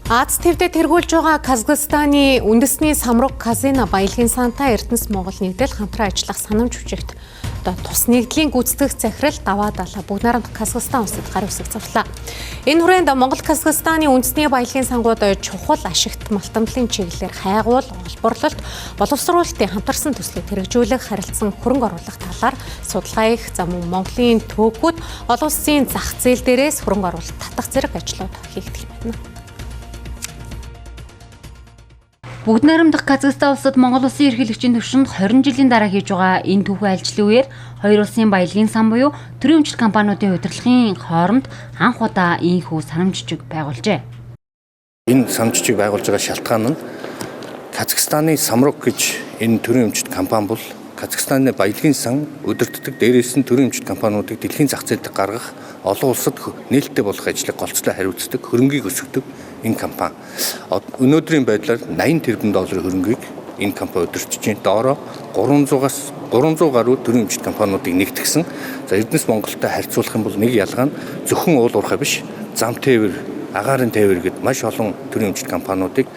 Аз твдээ тэргүүлж байгаа Казахстаны үндэсний самрук казино баялагын санта Эрдэнэс Монгол нэгдэл хамтран ажиллах санамж хүчигт тус нэгдлийн гүйцэтгэх захирал даваа далаа бүгд нарамт Казахстан улсад гар үсэг зурлаа. Энэ хүрээнд Монгол Казахстаны үндэсний баялагын сангууд чухал ашигт малтамдлын чиглэлээр хайгуул, олборлолт, боловсруулалтын хамтарсан төслийг хэрэгжүүлэх, харилцан хөрөнгө оруулах талаар судалгаа их за мөн Монголын төөгүүд олон улсын зах зээл дээрээс хөрөнгө оруулалт татах зэрэг ажлууд хийгдэх юм байна. Бүгд найрамдах Казахстан улсад Монгол улсын эрхлэгчийн төвшөнд 20 жилийн дараа хийж байгаа энэ түүхэн ажлын үеэр хоёр улсын баялагын сан буюу төрийн өмчит компаниудын удирдлагын хооронд анх удаа ийхүү санамж жижиг байгуулжээ. Энэ санамж жижиг байгуулж байгаа шалтгаан нь Казахстаны самрук гэж энэ төрийн өмчит компани бол Казахстаны баялагын сан удирддаг дээрээс нь төрийн өмчит компаниудыг дэлхийн зах зээлд гаргах олон улсад нээлттэй болох ажлыг голцлоо хариуцдаг, хөрөнгийг өсгөдөг энэ компани. Өнөөдрийн байдлаар 80 тэрбум долларын хөрөнгийг энэ компани удирдах чинь доороо 300 гаруй төрийн өмчит компаниудыг нэгтгэсэн. За Эрдэнэс Монголтой харьцуулах юм бол нэг ялгаа нь зөвхөн уул уурхай биш, зам тээвэр, агаарын тээвэр гэд маш олон төрийн өмчит компаниудыг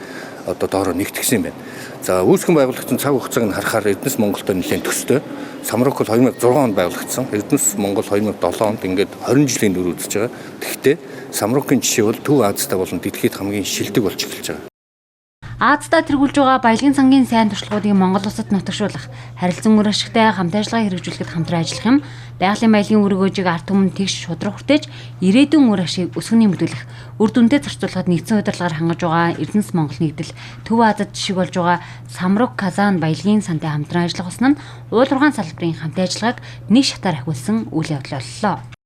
доороо нэгтгэсэн юм байна. За үүсгэн байгуулагдсан цаг хугацааг нь харахаар Эрдэнэс Монголтой нэлээд төстэй. Самрук бол 2006 онд байгуулагдсан. Эрдэнэс Монгол 2007 онд ингээд 20 жилийн дүр үзэж байгаа. Тэгэхдээ самрукын жишээ бол Төв Азитай болон дэлхийд хамгийн шилдэг болж эхэлж байгаа. Аазда тэргүүлж байгаа баялагын сангийн сайн туршлагуудыг Монгол улсад нутагшуулах, харилцан үр ашигтай хамт ажиллагаа хэрэгжүүлэхэд хамтран ажиллах юм. Байгалийн баялагын өргөөжийг ард түмэнд тэгш шудраг хүртээж, ирээдүйн үр ашиг өсгөн нэмэгдүүлэх, үр дүндээ зарцуулахад нэгдсэн удирдлагаар хангаж байгаа Эрдэнэс Монгол нэгдэл Төв Азад жишг болж байгаа самрук казан баялагын сантай хамтран ажиллах усна нь уул уурхайн салбарын хамт ажиллагааг нэг шатаар ахиулсан үйл явдал боллоо.